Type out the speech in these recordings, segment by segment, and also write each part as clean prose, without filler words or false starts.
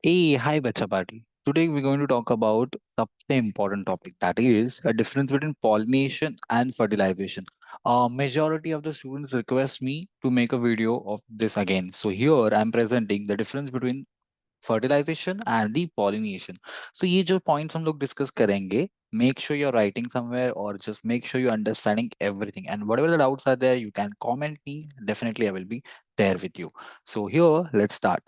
Hey, hi, Bacha Party. Today we're going to talk about सबसे important topic, that is a difference between pollination and fertilization. Majority of the students request me to make a video of this again. So here I'm presenting the difference between fertilization and the pollination. So ये जो points हम लोग discuss करेंगे, make sure you're writing somewhere or just make sure you're understanding everything. And whatever the doubts are there, you can comment me. Definitely I will be there with you. So here, let's start.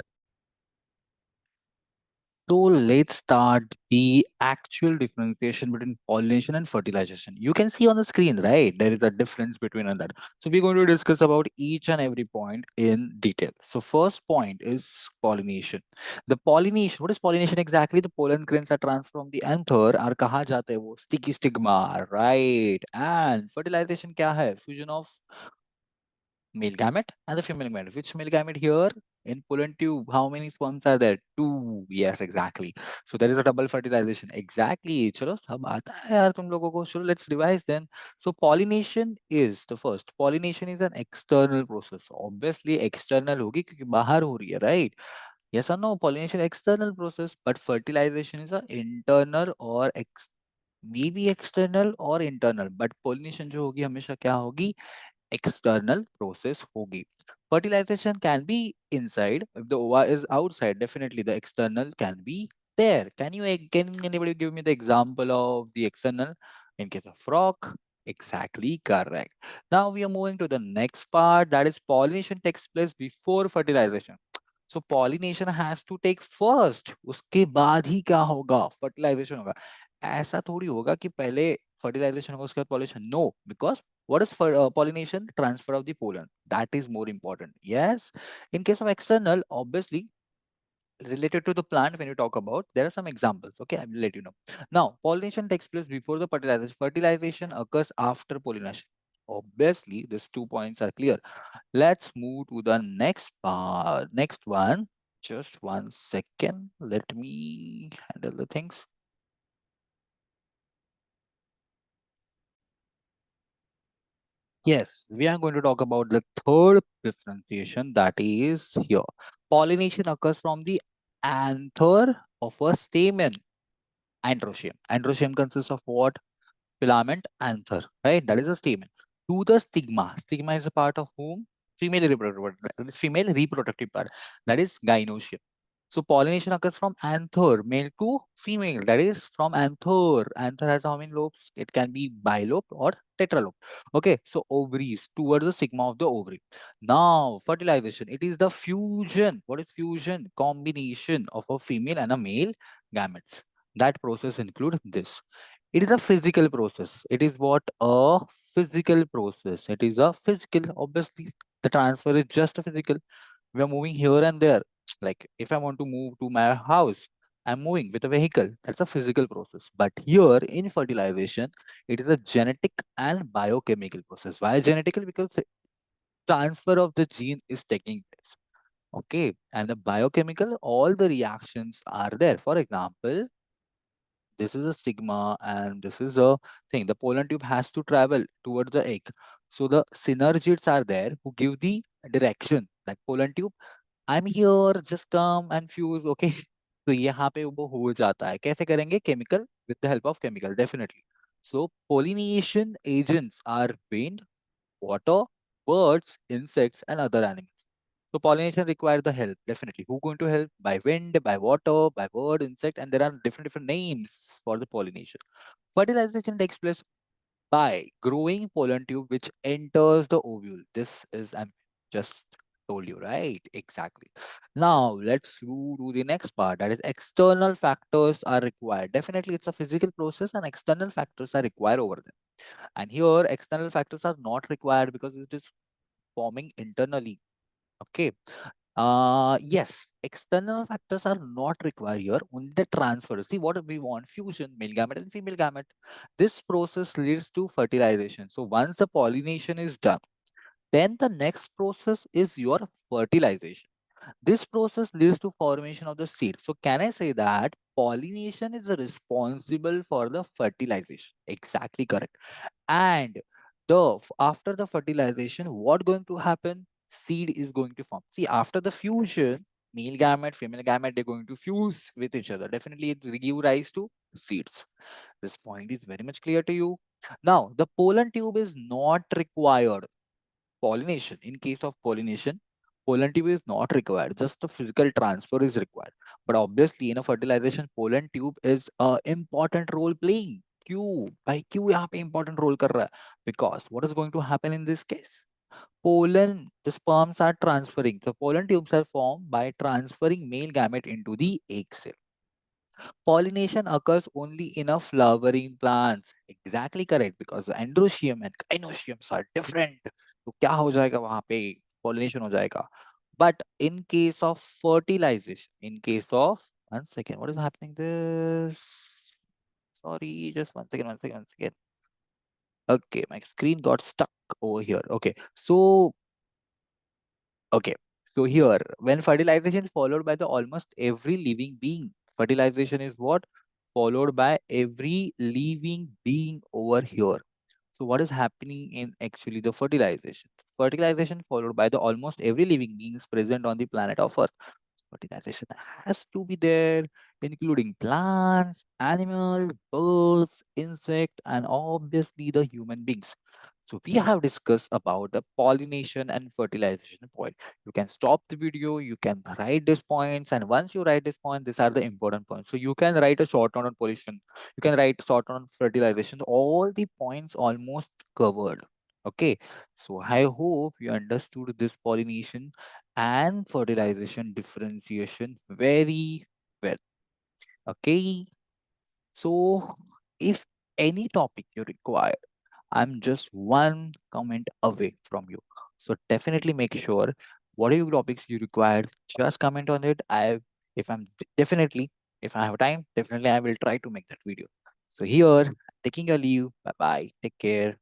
So let's start the actual differentiation between pollination and fertilization. You can see on the screen, right? There is a difference between and that. So we're going to discuss about each and every point in detail. So first point is pollination. The pollination, what is pollination exactly? The pollen grains are transferred from the anther और कहाँ जाते हैं वो? Sticky stigma, right? And fertilization क्या है? Fusion of male gamete and the female gamete. Which male gamete here? In pollen tube, how many sperms are there? Two. Yes, exactly. So there is a double fertilization. Exactly. चलो सब आता है यार तुम लोगों को. So let's revise then. So pollination is the first. Pollination is an external process. Obviously external होगी क्योंकि बाहर हो रही है, right? Yes or no? Pollination external process, but fertilization is a internal or maybe external or internal. But pollination जो होगी हमेशा क्या होगी? External process hogi. Fertilization can be inside. If the ova is outside, definitely the external can be there. Can anybody give me the example of the external in case of frog? Exactly correct. Now we are moving to the next part, that is pollination takes place before fertilization. So pollination has to take first. उसके बाद ही क्या होगा? Fertilization होगा. ऐसा थोड़ी होगा कि पहले fertilization होगा उसके बाद pollination. No, because what is for pollination? Transfer of the pollen. That is more important. Yes. In case of external, obviously related to the plant, when you talk about, there are some examples. Okay, I will let you know. Now, pollination takes place before the fertilization. Fertilization occurs after pollination. Obviously, these 2 points are clear. Let's move to the next part. Next one. Just 1 second. Let me handle the things. Yes, we are going to talk about the third differentiation, that is here. Pollination occurs from the anther of a stamen, androecium. Androecium consists of what? Filament, anther, right? That is a stamen. To the stigma. Stigma is a part of whom? Female reproductive part. That is gynoecium. So pollination occurs from anther, male to female. That is from anther. Anther has how many lobes? It can be bilobed or tetralobe. Okay, so ovaries towards the sigma of the ovary. Now, fertilization. It is the fusion. What is fusion? Combination of a female and a male gametes. That process includes this. It is a physical process. It is what? A physical process. It is a physical. Obviously, the transfer is just a physical. We are moving here and there. Like if I want to move to my house, I'm moving with a vehicle. That's a physical process. But here in fertilization, it is a genetic and biochemical process. Why genetical? Because the transfer of the gene is taking place. Okay. And the biochemical, all the reactions are there. For example, this is a stigma and this is a thing. The pollen tube has to travel towards the egg. So the synergids are there who give the direction. Like pollen tube, I'm here, just come and fuse, okay? तो यहाँ पे वो हो जाता है. कैसे करेंगे? Chemical, with the help of chemical, definitely. So pollination agents are wind, water, birds, insects, and other animals. So pollination requires the help, definitely. Who going to help? By wind, by water, by bird, insect, and there are different names for the pollination. Fertilization takes place by growing pollen tube which enters the ovule. This is I'm just told you, right? Exactly. Now let's move to the next part. That is external factors are required. Definitely it's a physical process and external factors are required over there. And here external factors are not required because it is forming internally. Okay. Yes, external factors are not required here. Only the transfer. See what we want: fusion, male gamete and female gamete. This process leads to fertilization. So once the pollination is done, then the next process is your fertilization. This process leads to formation of the seed. So can I say that pollination is responsible for the fertilization? Exactly correct. And after the fertilization, what going to happen? Seed is going to form. See, after the fusion, male gamete, female gamete, they're going to fuse with each other. Definitely it will give rise to seeds. This point is very much clear to you. Now, the pollen tube is not required. Pollination, in case of pollination, pollen tube is not required. Just the physical transfer is required. But obviously, in a fertilization, pollen tube is a important role playing. क्यों भाई क्यों यहाँ पे important role कर रहा है? Because what is going to happen in this case? Pollen, the sperms are transferring. The pollen tubes are formed by transferring male gamete into the egg cell. Pollination occurs only in a flowering plants. Exactly correct, because the androecium and gynoeciums are different. तो क्या हो जाएगा वहां पे? Pollination हो जाएगा. But in case of fertilization, in case of, one second, what is happening this? Sorry, just one second. Okay, my screen got stuck over here. Okay, so okay. So here, when fertilization is followed by the almost every living being, fertilization is what? Followed by every living being over here. So what is happening in actually the fertilization? Fertilization followed by the almost every living beings present on the planet of Earth. Fertilization has to be there, including plants, animals, birds, insect, and obviously the human beings. So we have discussed about the pollination and fertilization point. You can stop the video, you can write these points, and once you write this point, these are the important points. So you can write a short note on pollination, you can write short note on fertilization, all the points almost covered. Okay, so I hope you understood this pollination and fertilization differentiation very well. Okay, so if any topic you require, I'm just one comment away from you. So definitely make sure whatever topics you require, just comment on it. If I'm definitely, if I have time, definitely I will try to make that video. So here, taking a leave. Bye bye. Take care.